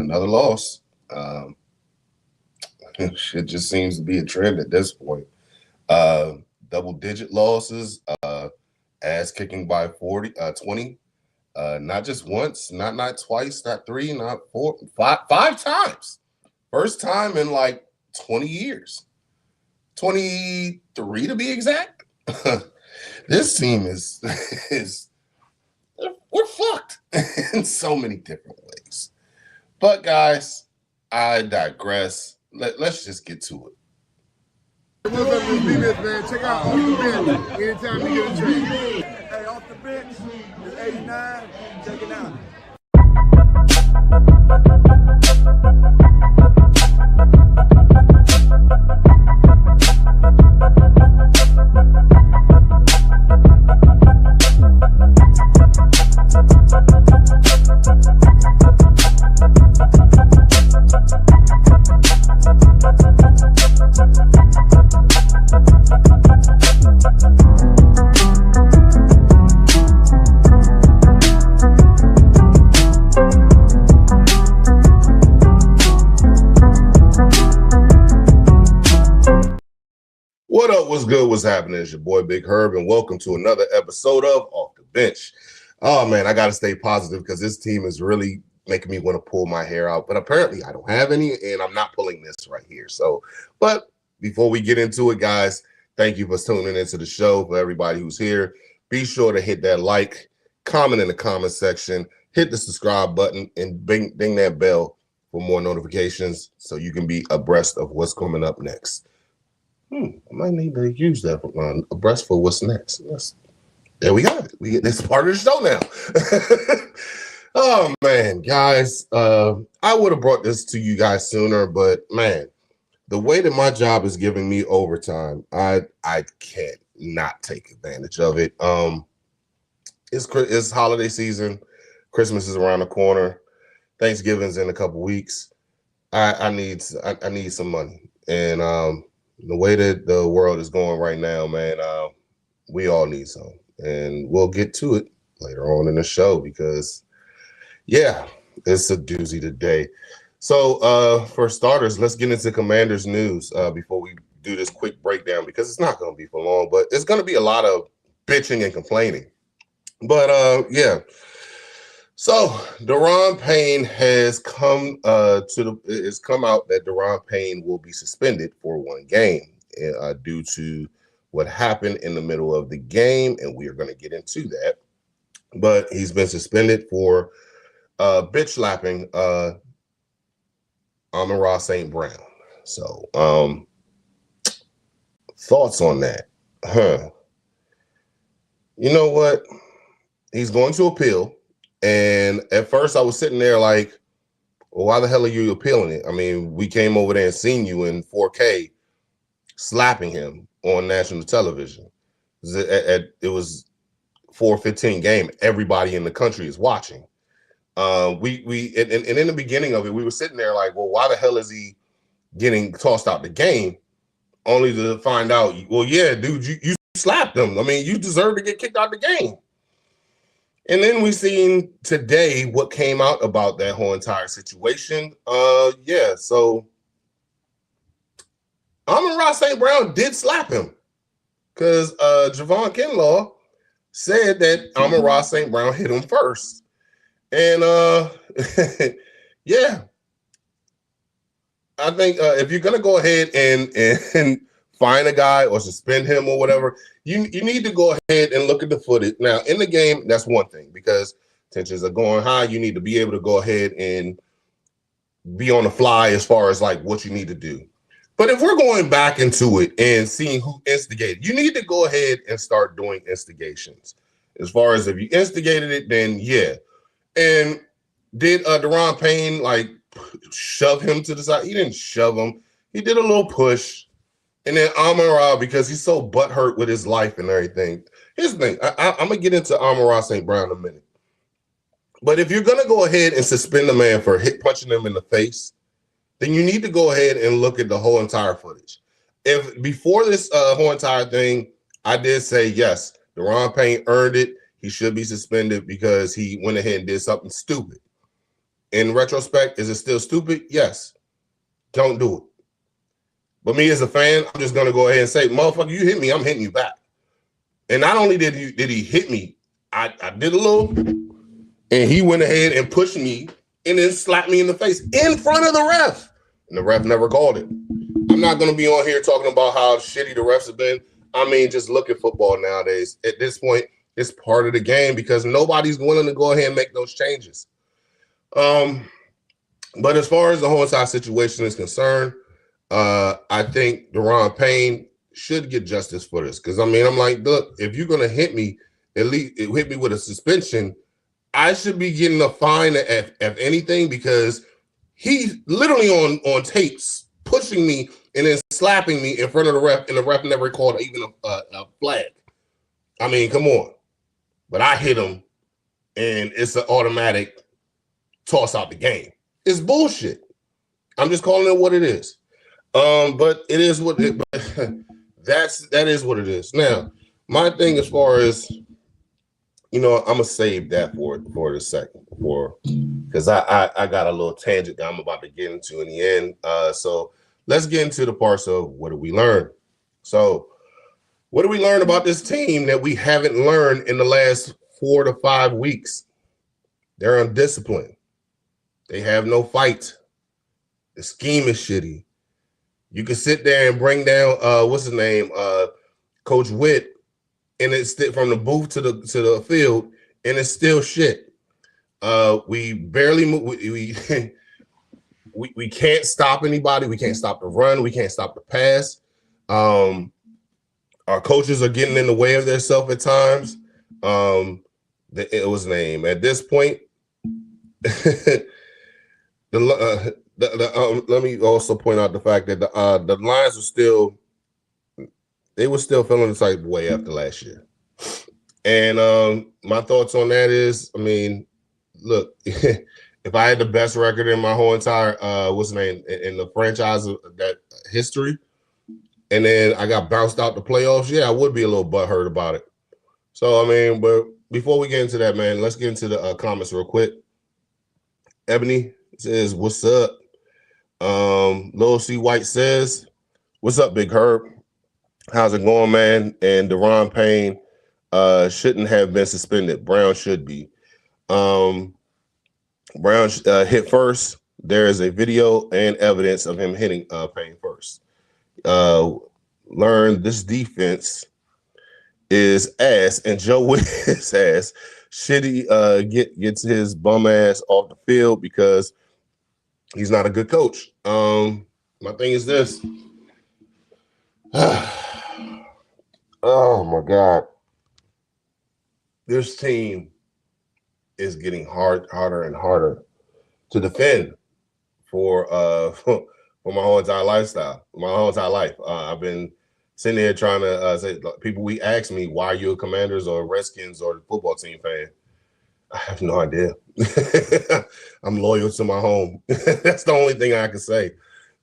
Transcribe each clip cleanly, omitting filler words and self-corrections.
another loss. It just seems to be a trend at this point. Uh, Double-digit losses, ass kicking by 20. Not just once, not twice, not three, not four, five times. First time in like 20 years. 23 to be exact. This team is we're fucked in so many different ways. But guys, I digress. Let's just get to it. What's up, this B-List, man? Check out Off the Bench anytime you get a chance. Hey, Off the Bench, it's 89. Check it out. What up? What's good? What's happening? It's your boy Big Herb, and welcome to another episode of Off the Bench. Oh man, I gotta stay positive because this team is really making me want to pull my hair out. But apparently, I don't have any, and I'm not pulling this right here. So, but before we get into it, guys, thank you for tuning into the show. For everybody who's here, be sure to hit that like, comment in the comment section, hit the subscribe button, and ding that bell for more notifications so you can be abreast of what's coming up next. I might need to use that abreast for what's next. There we got it. We get this part of the show now. Oh man, guys, I would have brought this to you guys sooner, but man, the way that my job is giving me overtime, I can't not take advantage of it. It's holiday season. Christmas is around the corner. Thanksgiving's in a couple weeks. I need some money, and the way that the world is going right now, man, we all need some. And we'll get to it later on in the show because, yeah, it's a doozy today. So for starters, let's get into Commanders news before we do this quick breakdown because it's not going to be for long, but it's going to be a lot of bitching and complaining. But, yeah. So Daron Payne has come out that Daron Payne will be suspended for one game due to what happened in the middle of the game, and we are going to get into that. But he's been suspended for bitch slapping Amon-Ra St. Brown. So thoughts on that? You know what? He's going to appeal. And at first I was sitting there like, well, why the hell are you appealing it? I mean, we came over there and seen you in 4K slapping him on national television. It was 4:15 game. Everybody in the country is watching. And in the beginning of it, we were sitting there like, well, why the hell is he getting tossed out the game? Only to find out, well, yeah, dude, you slapped him. I mean, you deserve to get kicked out the game. And then we seen today what came out about that whole entire situation. So Amon-Ra St. Brown did slap him because Javon Kinlaw said that Amon-Ra St. Brown hit him first. And yeah, I think if you're gonna go ahead and fine a guy or suspend him or whatever, you need to go ahead and look at the footage. Now, in the game, that's one thing because tensions are going high. You need to be able to go ahead and be on the fly as far as like what you need to do. But if we're going back into it and seeing who instigated, you need to go ahead and start doing instigations. As far as if you instigated it, then yeah. And did Daron Payne like shove him to the side? He didn't shove him. He did a little push. And then Amon-Ra, because he's so butthurt with his life and everything. Here's the thing. I'm going to get into Amon-Ra St. Brown in a minute. But if you're going to go ahead and suspend the man for punching him in the face, then you need to go ahead and look at the whole entire footage. If before this whole entire thing, I did say, yes, Daron Payne earned it. He should be suspended because he went ahead and did something stupid. in retrospect, is it still stupid? Yes. Don't do it. But me as a fan, I'm just gonna go ahead and say, motherfucker, you hit me, I'm hitting you back. And not only did he hit me, I did a little, and he went ahead and pushed me and then slapped me in the face in front of the ref. And the ref never called it. I'm not gonna be on here talking about how shitty the refs have been. I mean, just look at football nowadays. At this point, it's part of the game because nobody's willing to go ahead and make those changes. But as far as the whole entire situation is concerned, I think Daron Payne should get justice for this. Because, I mean, I'm like, look, if you're going to hit me, at least hit me with a suspension, I should be getting a fine if anything, because he's literally on tapes pushing me and then slapping me in front of the ref, and the ref never called even a flag. I mean, come on. But I hit him, and it's an automatic toss out the game. It's bullshit. I'm just calling it what it is. But it is what it. That is what it is. Now, my thing as far as, you know, I'm gonna save that for the second, because I got a little tangent that I'm about to get into in the end. So let's get into the parts of what did we learn. So, what do we learn about this team that we haven't learned in the last 4 to 5 weeks? They're undisciplined. They have no fight. The scheme is shitty. You can sit there and bring down what's his name, Coach Witt, and it's from the booth to the field, and it's still shit. We barely move. We can't stop anybody. We can't stop the run. We can't stop the pass. Our coaches are getting in the way of themselves at times. It was name at this point. Let me also point out the fact that the Lions were still feeling the type of way after last year. And my thoughts on that is, I mean, look, if I had the best record in my whole entire in the franchise of that history, and then I got bounced out the playoffs, yeah, I would be a little butthurt about it. So I mean, but before we get into that, man, let's get into the comments real quick. Ebony says, "What's up?" Lil C White says, "What's up, Big Herb? How's it going, man?" And Daron Payne shouldn't have been suspended. Brown should be. Brown hit first. There is a video and evidence of him hitting Payne first. Learn this defense is ass, and Joe Witt's ass. Shitty gets his bum ass off the field because he's not a good coach. My thing is this. Oh my God. This team is getting harder and harder to defend for my whole entire lifestyle, my whole entire life. I've been sitting here trying to say, people ask me, why are you a Commanders or Redskins or the football team fan? I have no idea. I'm loyal to my home. That's the only thing I can say.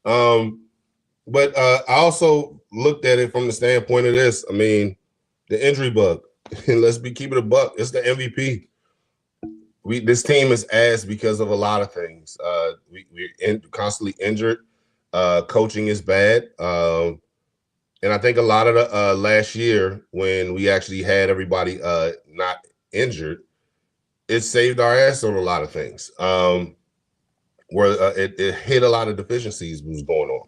But I also looked at it from the standpoint of this. I mean, the injury bug. And let's keep it a buck. It's the MVP. This team is ass because of a lot of things. We're constantly injured. Coaching is bad. And I think a lot of the last year when we actually had everybody not injured, it saved our ass on a lot of things. Where it hit a lot of deficiencies was going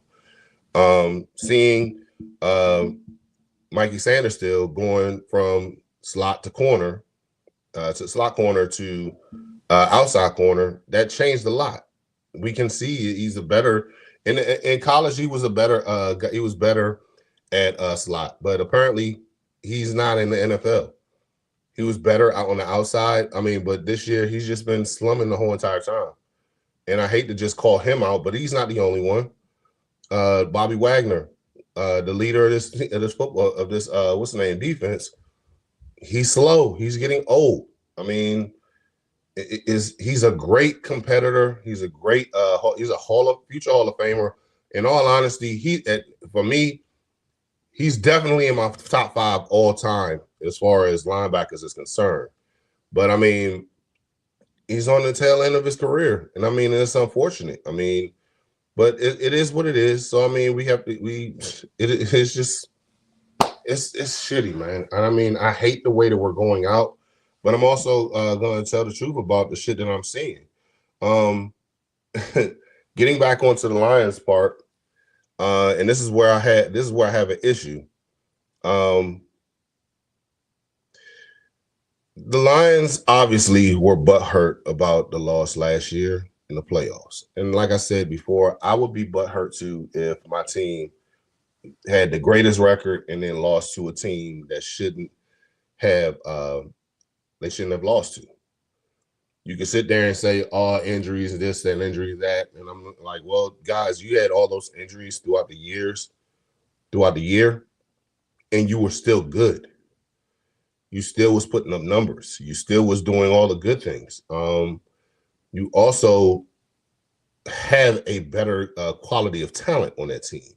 on. Seeing Mikey Sanders still going from slot corner to outside corner, that changed a lot. We can see he's a better in college. He was a better he was better at slot, but apparently he's not in the NFL. He was better out on the outside. I mean, but this year he's just been slumming the whole entire time. And I hate to just call him out, but he's not the only one. Bobby Wagner, the leader of this football what's the name, defense. He's slow. He's getting old. I mean, he's a great competitor. He's a great he's a future Hall of Famer. In all honesty, for me, he's definitely in my top 5 all time as far as linebackers is concerned. But I mean, he's on the tail end of his career, and I mean it's unfortunate. I mean, but it is what it is. So I mean, it's just it's shitty, man. And I mean, I hate the way that we're going out, but I'm also going to tell the truth about the shit that I'm seeing. Getting back onto the Lions part, and this is where I have an issue. The Lions obviously were butthurt about the loss last year in the playoffs. And like I said before, I would be butthurt too if my team had the greatest record and then lost to a team that shouldn't have lost to. You can sit there and say, oh, injuries, this, that, injury, that. And I'm like, well, guys, you had all those injuries throughout the year, and you were still good. You still was putting up numbers. You still was doing all the good things. You also have a better quality of talent on that team.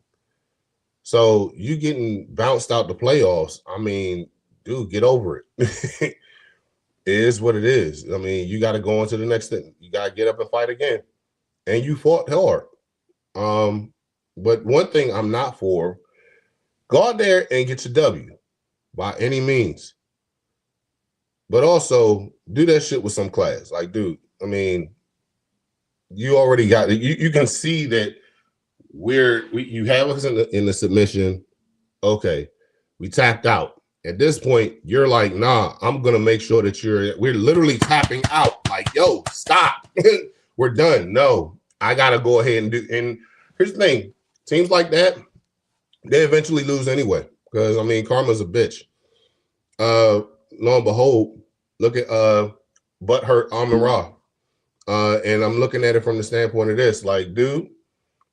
So you getting bounced out the playoffs, I mean, dude, get over it. It is what it is. I mean, you got to go on to the next thing. You got to get up and fight again. And you fought hard. But one thing I'm not for, go out there and get your W by any means. But also do that shit with some class. Like, dude, I mean, you already got it. You can see that you have us in the submission. Okay, we tapped out. At this point, you're like, nah, I'm gonna make sure that we're literally tapping out. Like, yo, stop. We're done. No, I gotta go ahead and do. And here's the thing: teams like that, they eventually lose anyway. Because I mean, karma's a bitch. Lo and behold, look at butthurt Amon-Ra. And I'm looking at it from the standpoint of this, like, dude,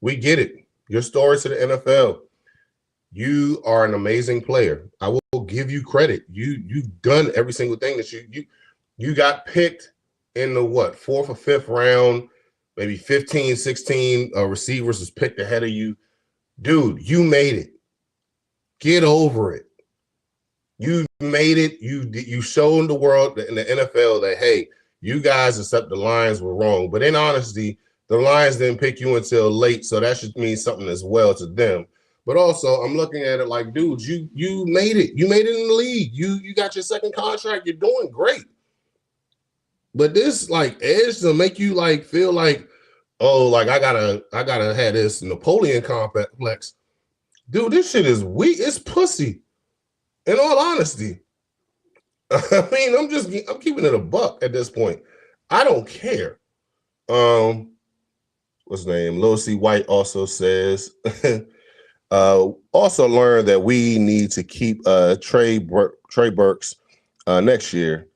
we get it. Your story to the NFL. You are an amazing player. I will give you credit. You've done every single thing that you got picked in the 4th or 5th round, maybe 15, 16 receivers was picked ahead of you. Dude, you made it. Get over it. You made it. You showed the world in the NFL that, hey, you guys, except the Lions, were wrong. But in honesty, the Lions didn't pick you until late, so that should mean something as well to them. But also, I'm looking at it like, dude, you made it. You made it in the league. You got your second contract. You're doing great. But this like edge to make you like feel like, oh, like I gotta have this Napoleon complex. Dude, this shit is weak. It's pussy. In all honesty, I mean, I'm keeping it a buck at this point. I don't care. What's his name? Lil C. White also says, also learned that we need to keep Trey Burks next year.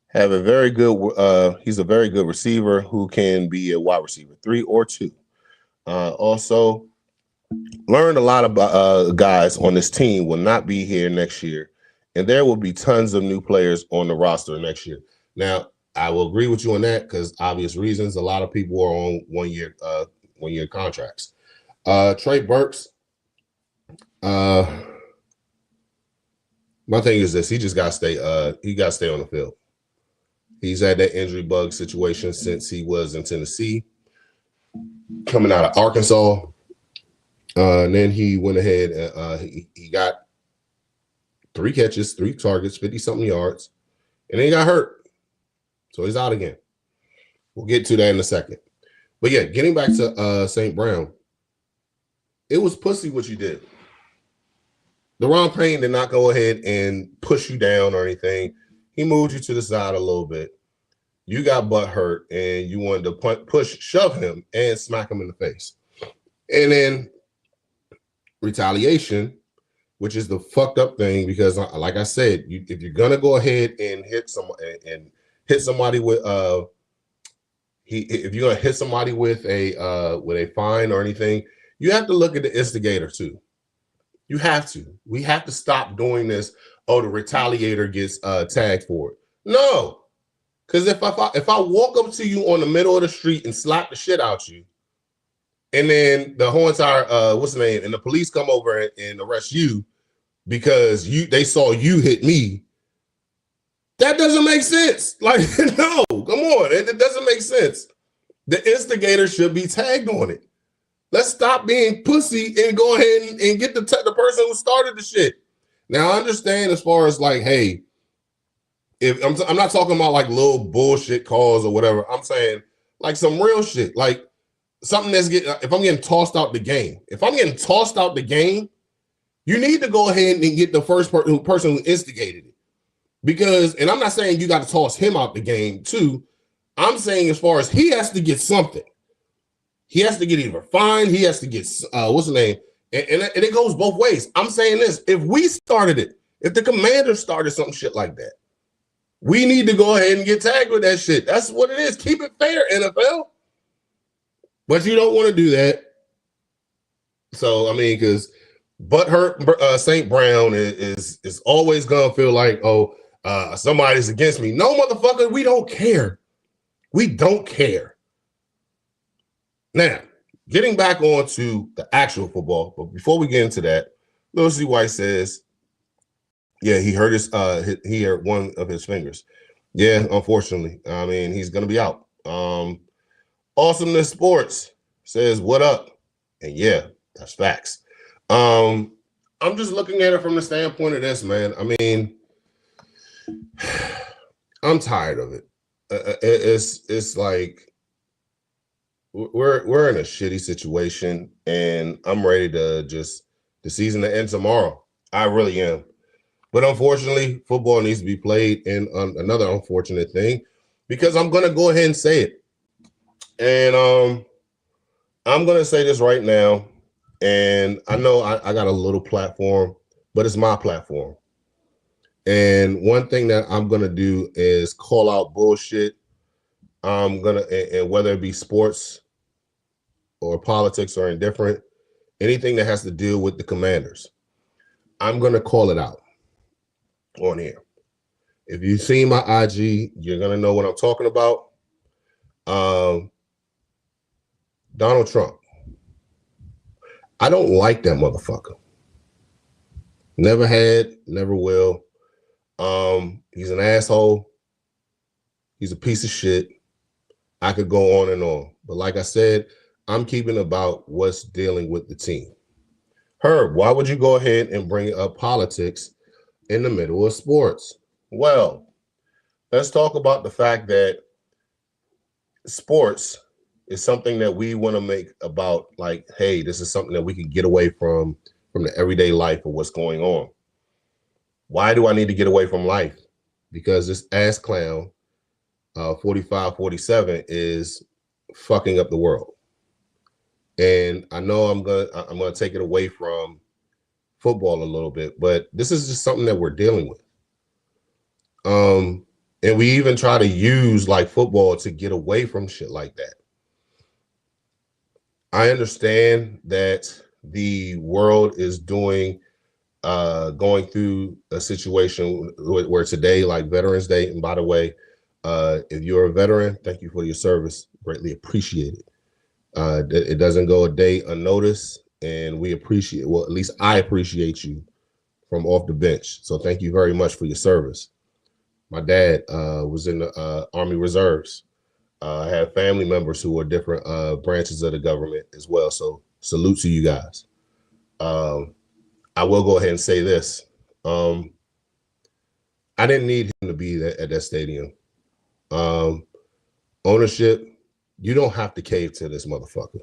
Have a very good. He's a very good receiver who can be a wide receiver 3 or 2. Also, learned a lot about guys on this team will not be here next year, and there will be tons of new players on the roster next year. Now, I will agree with you on that because obvious reasons. A lot of people are on 1 year contracts. Trey Burks. My thing is this: he just got to stay. He got to stay on the field. He's had that injury bug situation since he was in Tennessee, coming out of Arkansas. And then he went ahead and he got 3 catches, 3 targets, 50-something yards, and then he got hurt. So he's out again. We'll get to that in a second. But yeah, getting back to St. Brown, it was pussy what you did. Daron Payne did not go ahead and push you down or anything. He moved you to the side a little bit. You got butt hurt, and you wanted to shove him and smack him in the face. And then retaliation, which is the fucked up thing, because like I said, if you're gonna go ahead and hit somebody with if you're gonna hit somebody with a fine or anything, you have to look at the instigator too. You have to. We have to stop doing this. Oh, the retaliator gets tagged for it. No, because if I walk up to you on the middle of the street and slap the shit out you, and then the whole entire what's the name, and the police come over and arrest you because they saw you hit me, that doesn't make sense. Like, no, come on, it doesn't makes sense. The instigator should be tagged on it. Let's stop being pussy and go ahead and get the person who started the shit. Now, I understand as far as like, hey, if I'm not talking about like little bullshit calls or whatever. I'm saying like some real shit, like something that's if I'm getting tossed out the game. If I'm getting tossed out the game, you need to go ahead and get the first person who instigated it. Because, and I'm not saying you got to toss him out the game too. I'm saying as far as he has to get something. He has to get either fined, he has to get, what's the name? And it goes both ways. I'm saying this, if we started it, if the Commanders started some shit like that, we need to go ahead and get tagged with that shit. That's what it is. Keep it fair, NFL. But you don't want to do that. So, I mean, because butthurt St. Brown is always going to feel like, oh, somebody's against me. No, motherfucker, we don't care. We don't care. Now, getting back on to the actual football, but before we get into that, Lil C. White says, yeah, he hurt he hurt one of his fingers. Yeah, unfortunately. I mean, he's gonna be out. Awesomeness Sports says, what up? And yeah, that's facts. I'm just looking at it from the standpoint of this, man. I mean, I'm tired of it. It's like we're in a shitty situation, and I'm ready to just the season to end tomorrow. I really am. But unfortunately, football needs to be played. And another unfortunate thing, because I'm going to go ahead and say it. And I'm going to say this right now. And I know I got a little platform, but it's my platform. And one thing that I'm going to do is call out bullshit. I'm going to, and whether it be sports or politics or indifferent, anything that has to deal with the Commanders, I'm going to call it out on here. If you see my IG, you're gonna know what I'm talking about. Donald Trump. I don't like that motherfucker. Never had, never will. He's an asshole. He's a piece of shit. I could go on and on. But like I said, I'm keeping about what's dealing with the team. Herb, why would you go ahead and bring up politics in the middle of sports? Well, let's talk about the fact that sports is something that we want to make about like, hey, this is something that we can get away from the everyday life of what's going on. Why do I need to get away from life? Because this ass clown, 45-47, is fucking up the world. And I know I'm gonna take it away from football a little bit, but this is just something that we're dealing with. And we even try to use like football to get away from shit like that. I understand that the world is going through a situation where today, like Veterans Day, and by the way, if you're a veteran, thank you for your service, greatly appreciated. It doesn't go a day unnoticed, and we appreciate, well, at least I appreciate you from off the bench. So thank you very much for your service. My dad was in the Army Reserves. I have family members who are different branches of the government as well. So salute to you guys. I will go ahead and say this. I didn't need him to be at that stadium. Ownership, you don't have to cave to this motherfucker,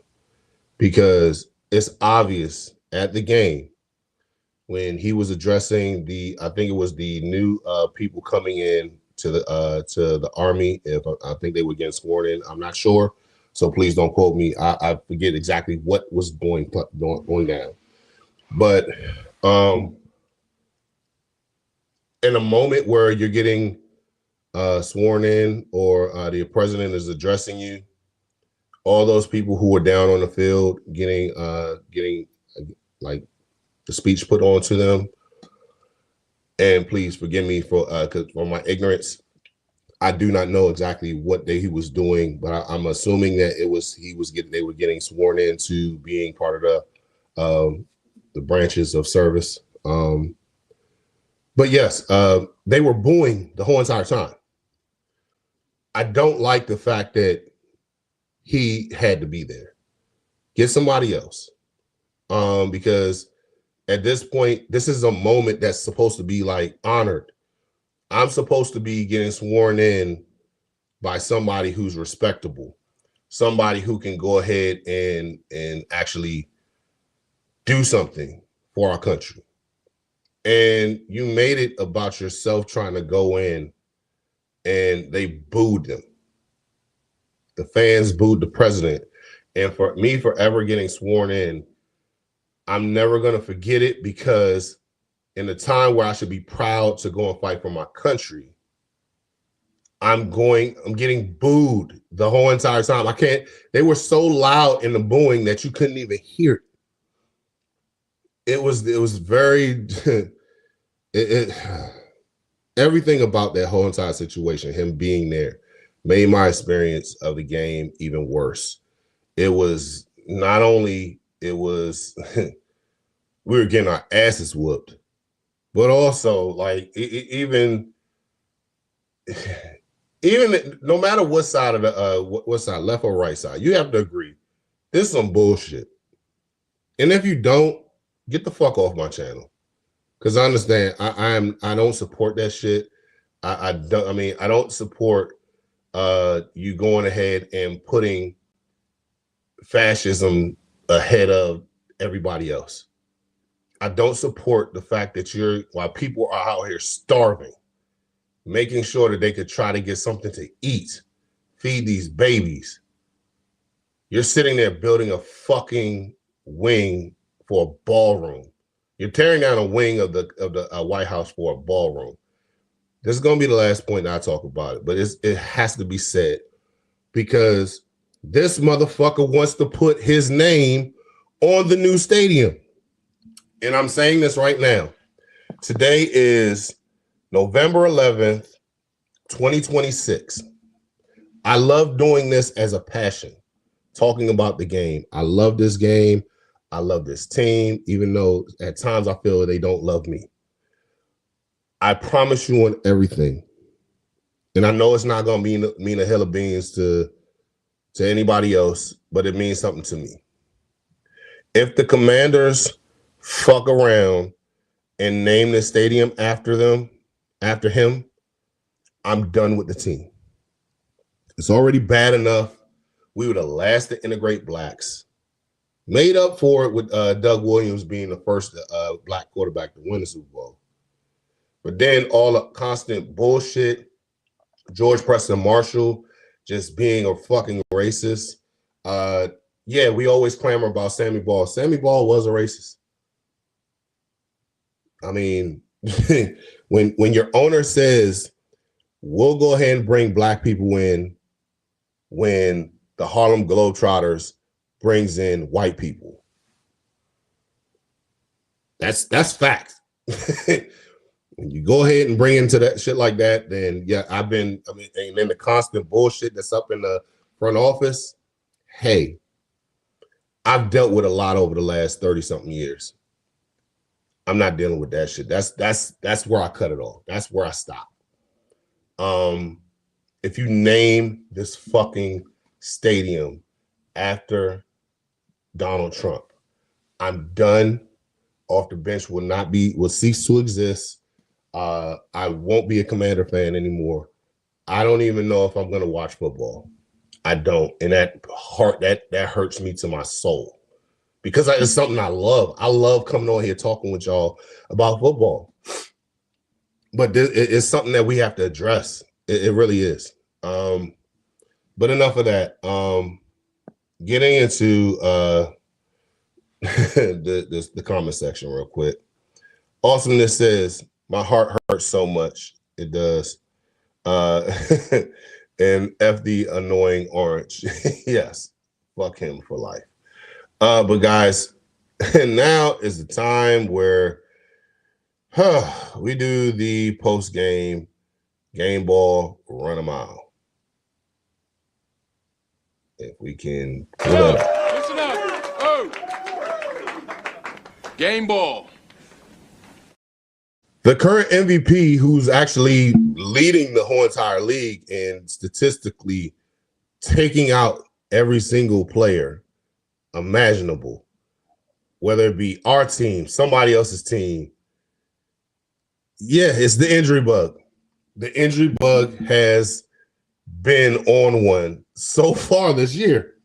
because it's obvious at the game when he was addressing I think it was the new people coming in to the Army. If I think they were getting sworn in, I'm not sure. So please don't quote me. I forget exactly what was going down. But in a moment where you're getting sworn in, or the president is addressing you, all those people who were down on the field getting like the speech put on to them. And please forgive me for my ignorance. I do not know exactly what he was doing, but I'm assuming that they were getting sworn into being part of the branches of service. But yes, they were booing the whole entire time. I don't like the fact that he had to be there. Get somebody else. Because at this point, this is a moment that's supposed to be like honored. I'm supposed to be getting sworn in by somebody who's respectable, somebody who can go ahead and actually do something for our country. And you made it about yourself trying to go in, and they booed them. The fans booed the president. And for me forever getting sworn in, I'm never going to forget it, because in the time where I should be proud to go and fight for my country, I'm getting booed the whole entire time. They were so loud in the booing that you couldn't even hear it. It was very, everything about that whole entire situation, him being there, made my experience of the game even worse. It was not only, we were getting our asses whooped, but also like even no matter what side of the what side, left or right side, you have to agree this is some bullshit. And if you don't, get the fuck off my channel, because I understand I don't support that shit. I don't support you going ahead and putting fascism ahead of everybody else. I don't support the fact that while people are out here starving, making sure that they could try to get something to eat, feed these babies. You're sitting there building a fucking wing for a ballroom. You're tearing down a wing of the White House for a ballroom. This is going to be the last point that I talk about it, but it has to be said, because this motherfucker wants to put his name on the new stadium. And I'm saying this right now. Today is November 11th, 2026. I love doing this as a passion, talking about the game. I love this game. I love this team, even though at times I feel they don't love me. I promise you on everything. And I know it's not going to mean a hill of beans to anybody else, but it means something to me. If the Commanders fuck around and name the stadium after him, I'm done with the team. It's already bad enough. We were the last to integrate blacks. Made up for it with Doug Williams being the first black quarterback to win the Super Bowl. But then all the constant bullshit, George Preston Marshall just being a fucking racist. Yeah, we always clamor about Sammy Ball. Sammy Ball was a racist. I mean, when your owner says, we'll go ahead and bring black people in when the Harlem Globetrotters brings in white people. That's fact. When you go ahead and bring into that shit like that, then yeah, and then the constant bullshit that's up in the front office. Hey, I've dealt with a lot over the last 30-something years. I'm not dealing with that shit. That's where I cut it off. That's where I stop. If you name this fucking stadium after Donald Trump, I'm done. Off the bench will cease to exist. I won't be a Commander fan anymore. I don't even know if I'm going to watch football. I don't. And that hurts me to my soul, because it's something I love. I love coming on here talking with y'all about football. But it's something that we have to address. It really is. But enough of that. Getting into the comment section real quick. Awesomeness says, my heart hurts so much. It does. And F the annoying orange. Yes. Fuck him for life. But guys, now is the time where we do the post-game game ball run a mile. If we can pull that up. Listen up. Oh. Game ball. The current MVP, who's actually leading the whole entire league and statistically taking out every single player imaginable, whether it be our team, somebody else's team. Yeah, it's the injury bug. The injury bug has been on one so far this year.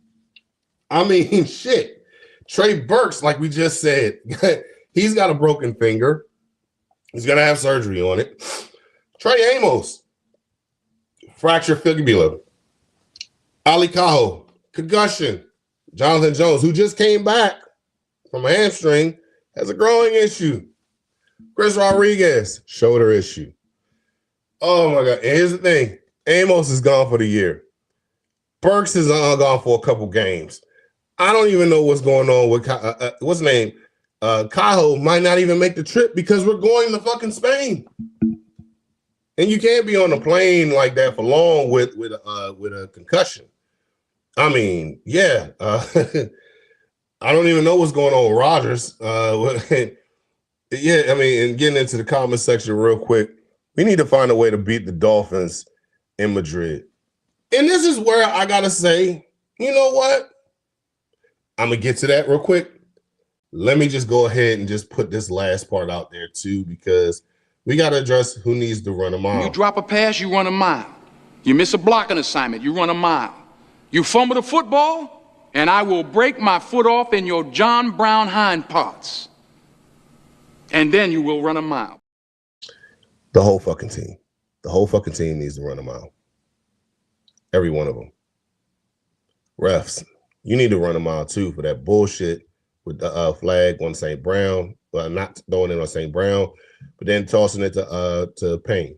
I mean, shit. Trey Burks, like we just said, he's got a broken finger. He's going to have surgery on it. Trey Amos, fractured fibula. Ali Cajo, concussion. Jonathan Jones, who just came back from a hamstring, has a growing issue. Chris Rodriguez, shoulder issue. Oh, my God. And here's the thing. Amos is gone for the year. Burks is gone for a couple games. I don't even know what's going on with what's his name? Cajo might not even make the trip because we're going to fucking Spain. And you can't be on a plane like that for long with a concussion. I mean, yeah. I don't even know what's going on with Rodgers. Yeah, I mean, and getting into the comment section real quick, we need to find a way to beat the Dolphins in Madrid. And this is where I got to say, you know what? I'm going to get to that real quick. Let me just go ahead and just put this last part out there too, because we got to address who needs to run a mile. You drop a pass, you run a mile. You miss a blocking assignment, you run a mile. You fumble the football, and I will break my foot off in your John Brown hind parts. And then you will run a mile. The whole fucking team. The whole fucking team needs to run a mile. Every one of them. Refs, you need to run a mile too for that bullshit with the flag on St. Brown. Well, not throwing it on St. Brown, but then tossing it to Payne.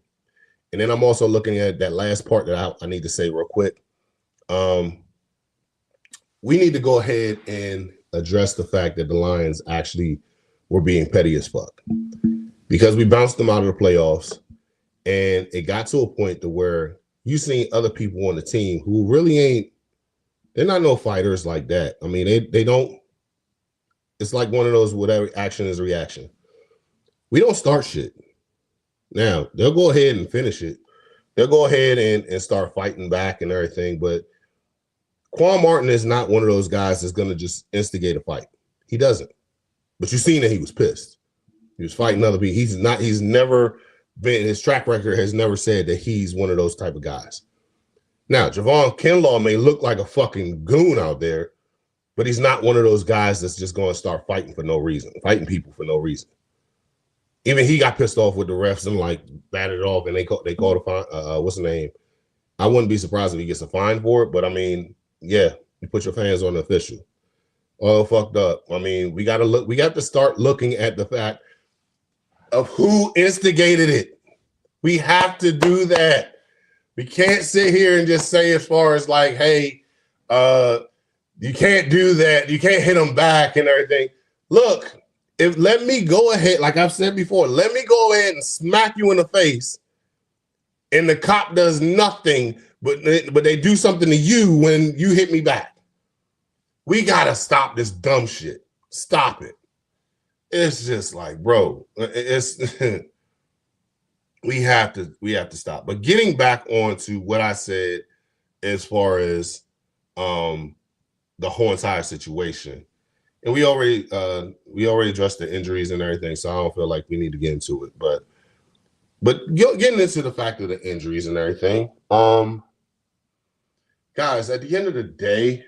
And then I'm also looking at that last part that I need to say real quick. We need to go ahead and address the fact that the Lions actually were being petty as fuck, because we bounced them out of the playoffs, and it got to a point to where you seen other people on the team who really ain't, they're not no fighters like that. I mean, they don't, it's like one of those whatever action is reaction. We don't start shit. Now, they'll go ahead and finish it. They'll go ahead and start fighting back and everything, but Quan Martin is not one of those guys that's going to just instigate a fight. He doesn't. But you've seen that he was pissed. He was fighting other people. He's never been, his track record has never said that he's one of those type of guys. Now, Javon Kinlaw may look like a fucking goon out there, but he's not one of those guys that's just going to start fighting for no reason, fighting people for no reason. Even he got pissed off with the refs and like batted it off, and they called a fine. What's the name? I wouldn't be surprised if he gets a fine for it, but I mean, yeah, you put your hands on the official. Oh, fucked up. I mean, we got to start looking at the fact of who instigated it. We have to do that. We can't sit here and just say as far as like, hey, you can't do that. You can't hit them back and everything. Look, let me go ahead, like I've said before, let me go ahead and smack you in the face, and the cop does nothing, but they do something to you when you hit me back. We gotta stop this dumb shit. Stop it. It's just like, bro, it's we have to stop. But getting back on to what I said as far as the whole entire situation, and we already addressed the injuries and everything, so I don't feel like we need to get into it. But getting into the fact of the injuries and everything, guys, at the end of the day,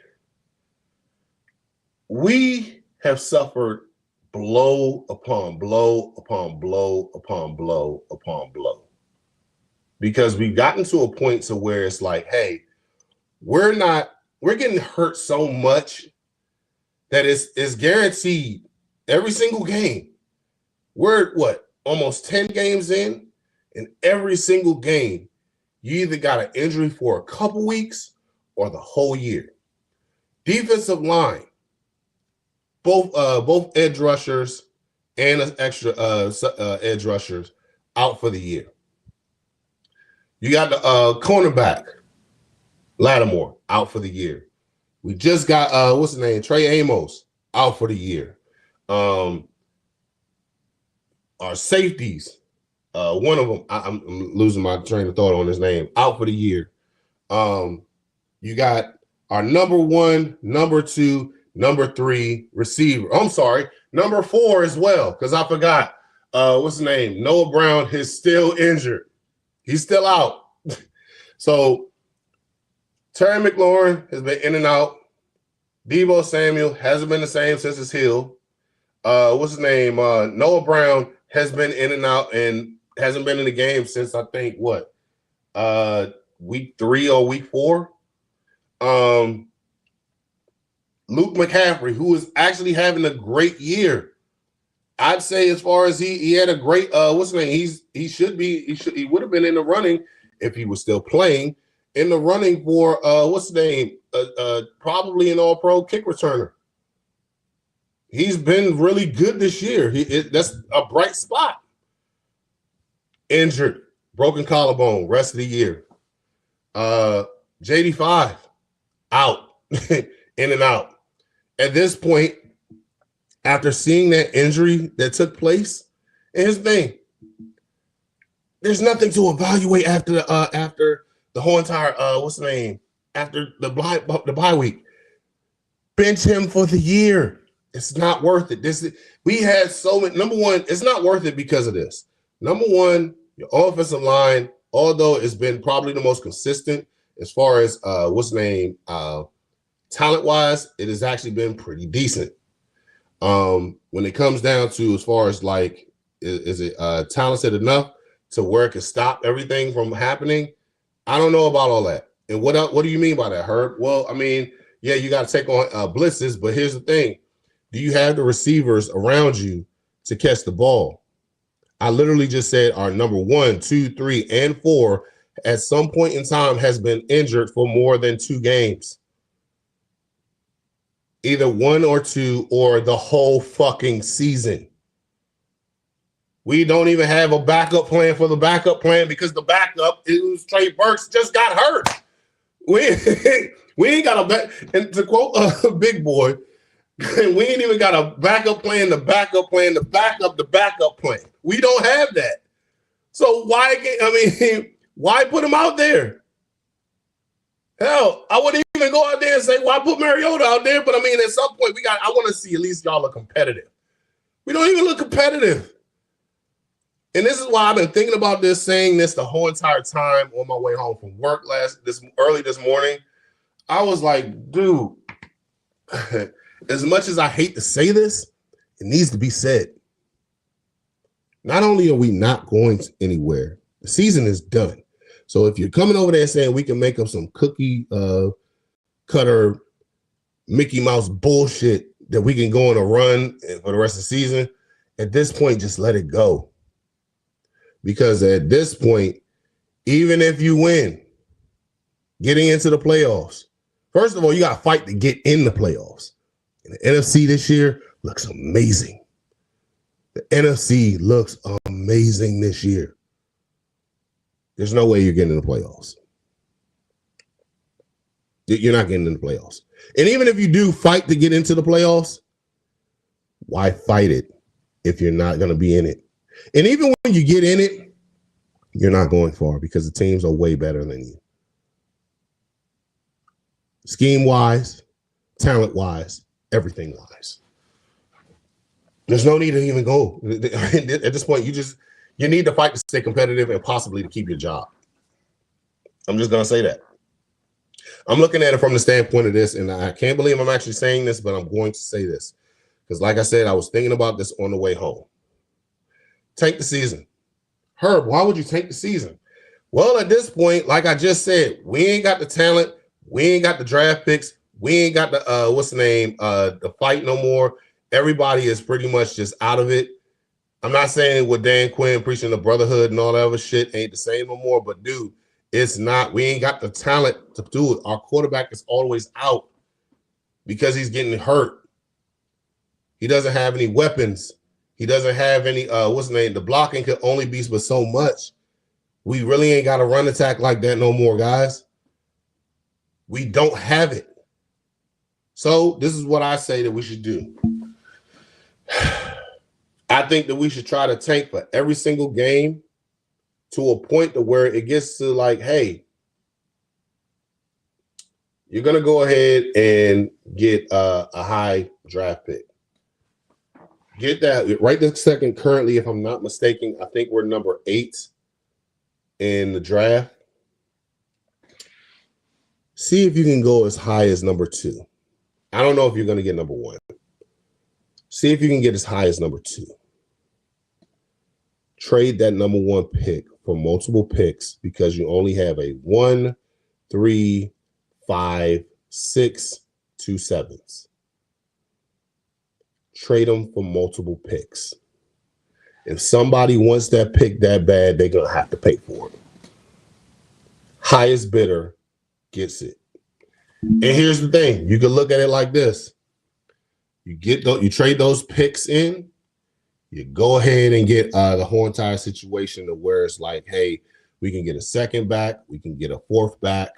we have suffered blow upon blow upon blow upon blow upon blow, because we've gotten to a point to where it's like, hey, we're getting hurt so much that it's guaranteed every single game. We're almost 10 games in, and every single game you either got an injury for a couple weeks or the whole year. Defensive line, both edge rushers and extra edge rushers out for the year. You got the cornerback, Lattimore, out for the year. We just got what's his name, Trey Amos, out for the year. Our safeties, one of them, I'm losing my train of thought on his name, out for the year. You got our number 1, number 2, number 3 receiver. I'm sorry, number 4 as well, because I forgot. What's his name? Noah Brown is still injured. He's still out. So Terry McLaurin has been in and out. Deebo Samuel hasn't been the same since his heel. What's his name? Noah Brown has been in and out and hasn't been in the game since I think week 3 or week 4. Luke McCaffrey, who is actually having a great year. I'd say as far as he had a great what's his name? He would have been in the running if he was still playing in the running for what's his name? Probably an all-pro kick returner. He's been really good this year. That's a bright spot. Injured, broken collarbone, rest of the year. JD5 out, in and out. At this point, after seeing that injury that took place, and his thing, there's nothing to evaluate after the whole entire what's the name? After the bye week. Bench him for the year. It's not worth it. We had so many. Number one, it's not worth it because of this. Number one, your offensive line, although it's been probably the most consistent as far as what's the name, talent-wise, it has actually been pretty decent. When it comes down to as far as like, is it talented enough to where it can stop everything from happening? I don't know about all that. And what do you mean by that, Herb? Well, I mean, yeah, you got to take on blitzes, but here's the thing. Do you have the receivers around you to catch the ball? I literally just said our number 1, 2, 3, and 4 at some point in time has been injured for more than 2 games. Either 1 or 2 or the whole fucking season. We don't even have a backup plan for the backup plan because the backup is Trey Burks just got hurt. We ain't got a back. And to quote Big Boy, we ain't even got a backup plan, the backup plan, the backup plan. We don't have that. So why put him out there? Hell, I wouldn't even go out there and say, why put Mariota out there? But I mean, at some point, I want to see at least y'all look competitive. We don't even look competitive. And this is why I've been thinking about this, saying this the whole entire time on my way home from work early this morning. I was like, dude, as much as I hate to say this, it needs to be said. Not only are we not going anywhere, the season is done. So if you're coming over there saying we can make up some cookie cutter Mickey Mouse bullshit that we can go on a run for the rest of the season, at this point, just let it go. Because at this point, even if you win, getting into the playoffs, first of all, you got to fight to get in the playoffs. And the NFC this year looks amazing. The NFC looks amazing this year. There's no way you're getting in the playoffs. You're not getting in the playoffs. And even if you do fight to get into the playoffs, why fight it if you're not going to be in it? And even when you get in it, you're not going far because the teams are way better than you. Scheme-wise, talent-wise, everything-wise. There's no need to even go. At this point, you need to fight to stay competitive and possibly to keep your job. I'm just going to say that. I'm looking at it from the standpoint of this, and I can't believe I'm actually saying this, but I'm going to say this. Because like I said, I was thinking about this on the way home. Tank the season. Herb, why would you tank the season? Well, at this point, like I just said, we ain't got the talent. We ain't got the draft picks. We ain't got the, the fight no more. Everybody is pretty much just out of it. I'm not saying what Dan Quinn preaching the brotherhood and all that other shit ain't the same no more, but dude, it's not. We ain't got the talent to do it. Our quarterback is always out because he's getting hurt. He doesn't have any weapons. He doesn't have any, the blocking could only be but so much. We really ain't got a run attack like that no more, guys. We don't have it. So this is what I say that we should do. I think that we should try to tank for every single game to a point to where it gets to like, hey, You're gonna go ahead and get a high draft pick. Get that right this second. Currently, if I'm not mistaken, I think we're number 8 in the draft. See if you can go as high as number 2. I don't know if you're going to get number 1. See if you can get as high as number 2. Trade that number 1 pick for multiple picks because you only have a 1, 3, 5, 6, 2 7s. Trade them for multiple picks. If somebody wants that pick that bad, they're going to have to pay for it. Highest bidder gets it. And here's the thing. You can look at it like this. You trade those picks in. You go ahead and get the whole entire situation to where it's like, hey, we can get a second back. We can get a 4th back.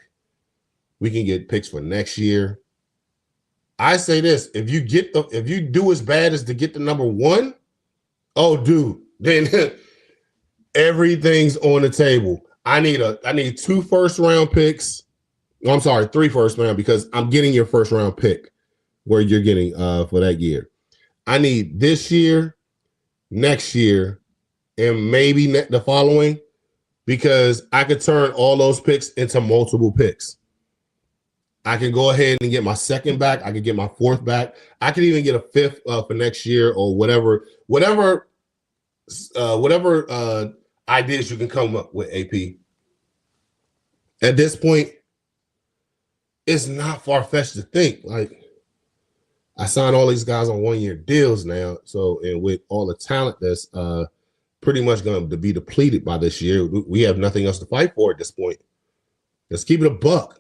We can get picks for next year. I say this, if you do as bad as to get the number 1, oh dude, then everything's on the table. I need 2 first-round picks. No, I'm sorry, 3 first round because I'm getting your first round pick where you're getting for that year. I need this year, next year, and maybe the following because I could turn all those picks into multiple picks. I can go ahead and get my 2nd back. I could get my 4th back. I could even get a 5th for next year or whatever ideas you can come up with, AP. At this point, it's not far-fetched to think. Like, I signed all these guys on 1-year deals now. So, and with all the talent that's pretty much going to be depleted by this year, we have nothing else to fight for at this point. Let's keep it a buck.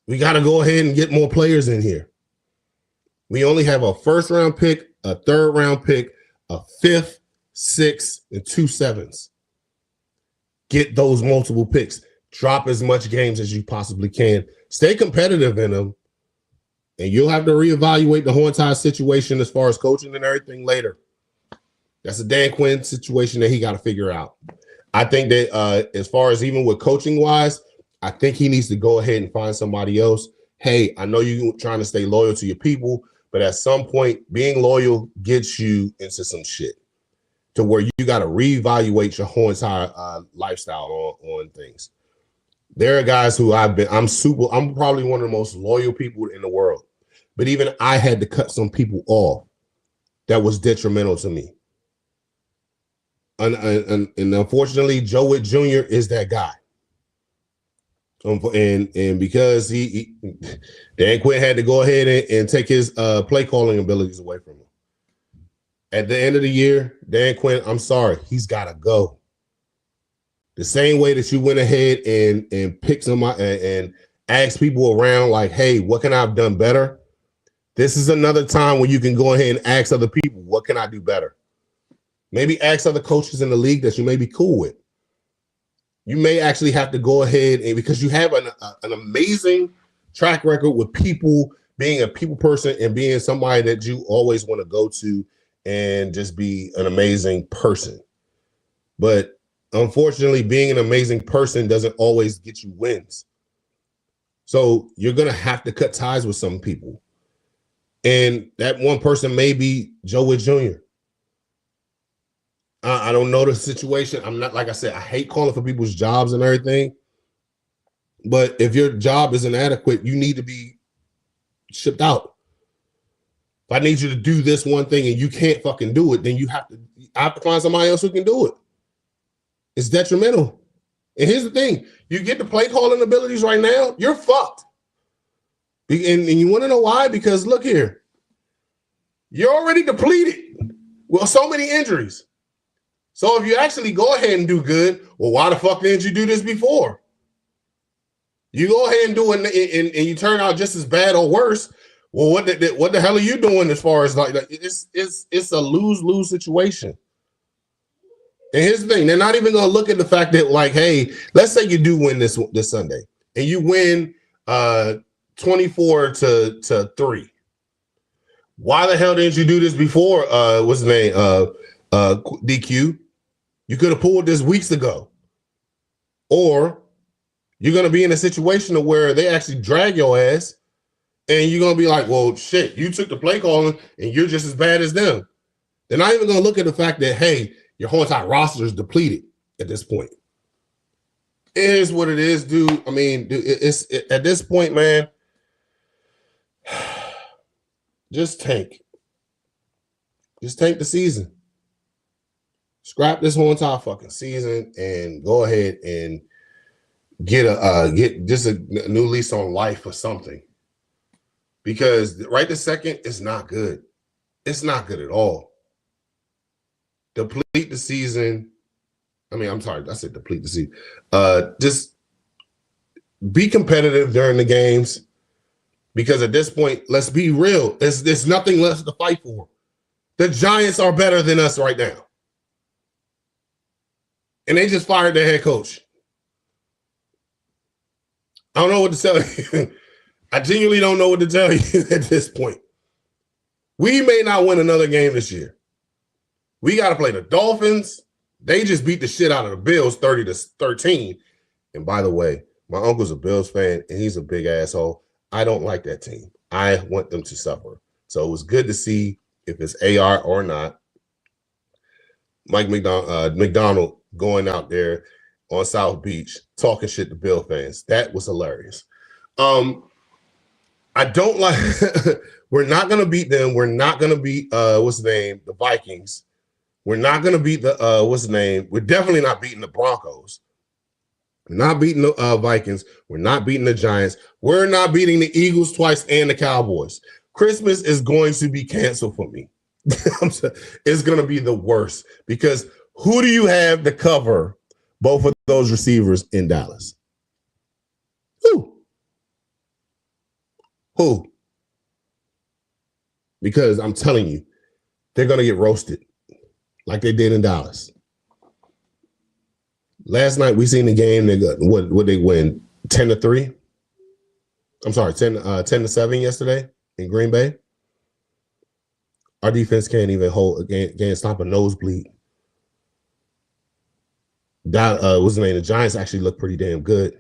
We got to go ahead and get more players in here. We only have a 1st-round pick, a 3rd-round pick, a 5th, 6th, and 2 7s. Get those multiple picks. Drop as much games as you possibly can. Stay competitive in them. And you'll have to reevaluate the whole entire situation as far as coaching and everything later. That's a Dan Quinn situation that he got to figure out. I think that as far as even with coaching-wise, I think he needs to go ahead and find somebody else. Hey, I know you're trying to stay loyal to your people, but at some point, being loyal gets you into some shit to where you got to reevaluate your whole entire lifestyle on things. There are guys who I'm probably one of the most loyal people in the world, but even I had to cut some people off that was detrimental to me. And unfortunately, Joe Witt Jr. is that guy. And because Dan Quinn had to go ahead and take his play calling abilities away from him. At the end of the year, Dan Quinn, I'm sorry, he's got to go. The same way that you went ahead and picked somebody and asked people around like, hey, what can I have done better? This is another time when you can go ahead and ask other people, what can I do better? Maybe ask other coaches in the league that you may be cool with. You may actually have to go ahead and because you have an amazing track record with people, being a people person and being somebody that you always want to go to and just be an amazing person. But unfortunately, being an amazing person doesn't always get you wins. So you're going to have to cut ties with some people. And that one person may be Joe Witt Jr. I don't know the situation. I'm not, like I said, I hate calling for people's jobs and everything. But if your job is inadequate, you need to be shipped out. If I need you to do this one thing and you can't fucking do it, then I have to find somebody else who can do it. It's detrimental. And here's the thing. You get the play calling abilities right now, you're fucked. And you want to know why? Because look here. You're already depleted. Well, so many injuries. So if you actually go ahead and do good, well, why the fuck didn't you do this before? You go ahead and do it and you turn out just as bad or worse. Well, what the hell are you doing as far as like it's a lose-lose situation. And here's the thing, they're not even gonna look at the fact that, like, hey, let's say you do win this Sunday and you win 24-3. Why the hell didn't you do this before? What's his name? DQ. You could have pulled this weeks ago. Or you're gonna be in a situation of where they actually drag your ass, and you're gonna be like, well, shit, you took the play calling, and you're just as bad as them. They're not even gonna look at the fact that, hey, your whole entire roster is depleted at this point. It is what it is, dude. I mean, dude, it's at this point, man. Just tank. Just tank the season. Scrap this whole entire fucking season and go ahead and get just a new lease on life or something. Because right this second, it's not good. It's not good at all. Deplete the season. I mean, I'm sorry, I said deplete the season. Just be competitive during the games. Because at this point, let's be real. There's nothing left to fight for. The Giants are better than us right now. And they just fired their head coach. I don't know what to tell you. I genuinely don't know what to tell you at this point. We may not win another game this year. We got to play the Dolphins. They just beat the shit out of the Bills 30-13. And by the way, my uncle's a Bills fan, and he's a big asshole. I don't like that team. I want them to suffer. So it was good to see, if it's AR or not, Mike McDonald going out there on South Beach talking shit to Bill fans. That was hilarious. I don't like we're not gonna beat them. We're not gonna beat the Vikings. We're not gonna beat the we're definitely not beating the Broncos. We're not beating the Vikings. We're not beating the Giants. We're not beating the Eagles twice and the Cowboys. Christmas is going to be canceled for me. It's going to be the worst because who do you have to cover both of those receivers in Dallas? Who? Because I'm telling you, they're going to get roasted like they did in Dallas. Last night we seen the game. They got what they win 10-3. I'm sorry, 10-7 yesterday in Green Bay. Our defense can't even can't stop a nosebleed. That what's the name? The Giants actually look pretty damn good.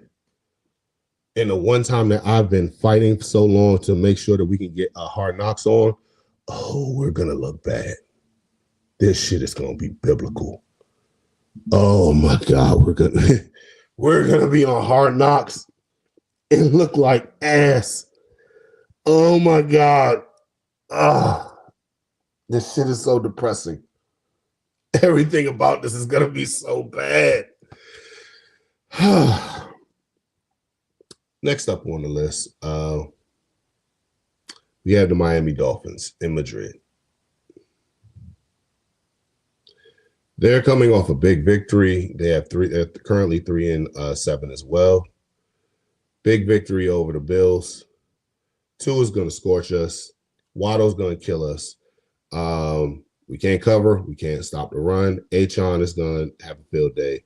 And the one time that I've been fighting so long to make sure that we can get a Hard Knocks on, we're gonna look bad. This shit is gonna be biblical. Oh my God, we're gonna be on Hard Knocks and look like ass. Oh my God. This shit is so depressing. Everything about this is gonna be so bad. Next up on the list, we have the Miami Dolphins in Madrid. They're coming off a big victory. They're currently 3-7 as well. Big victory over the Bills. Tua is going to scorch us. Waddle's going to kill us. We can't cover. We can't stop the run. Achane is going to have a field day.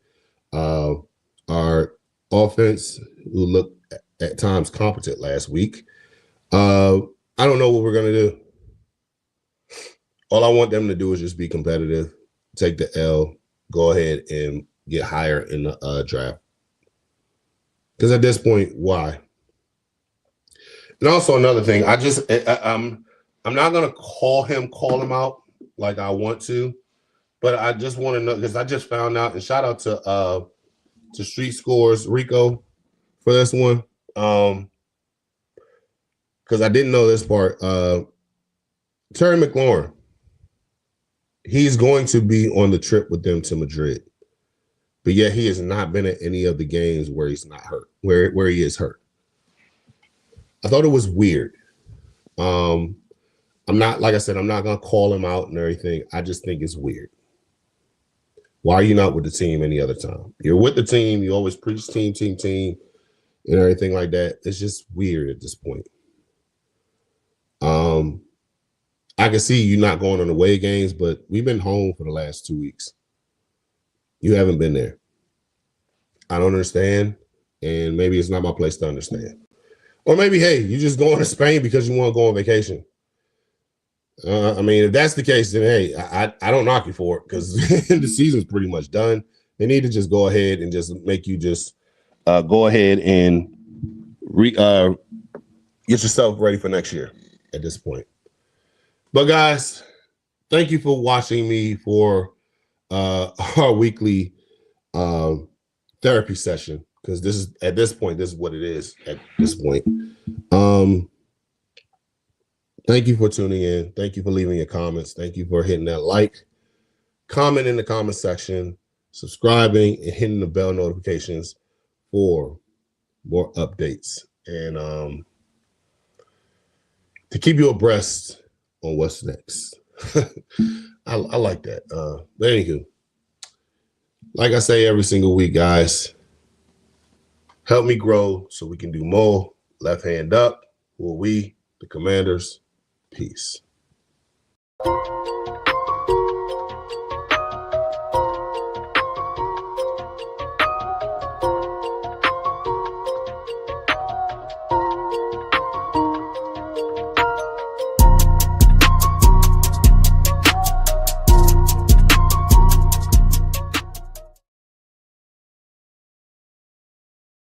Our offense, who looked at times competent last week, I don't know what we're going to do. All I want them to do is just be competitive. Take the L, go ahead and get higher in the draft. Because at this point, why? And also another thing, I'm not gonna call him out like I want to, but I just want to know because I just found out. And shout out to Street Scores Rico for this one, because I didn't know this part. Terry McLaurin. He's going to be on the trip with them to Madrid, but yet he has not been at any of the games where he's not hurt, where he is hurt. I thought it was weird. I'm not, like I said, I'm not going to call him out and everything. I just think it's weird. Why are you not with the team any other time? You're with the team. You always preach team, and everything like that. It's just weird at this point. I can see you not going on away games, but we've been home for the last 2 weeks. You haven't been there. I don't understand, and maybe it's not my place to understand. Or maybe, hey, you just going to Spain because you want to go on vacation. I mean, if that's the case, then, hey, I don't knock you for it because the season's pretty much done. They need to just go ahead and just make you just go ahead and get yourself ready for next year at this point. But guys, thank you for watching me for our weekly therapy session, because this is, at this point, this is what it is at this point. Thank you for tuning in. Thank you for leaving your comments. Thank you for hitting that like, comment in the comment section, subscribing, and hitting the bell notifications for more updates, and to keep you abreast on what's next. I like that. But anywho, like I say every single week, guys, help me grow so we can do more. Left hand up. Will we, the Commanders? Peace.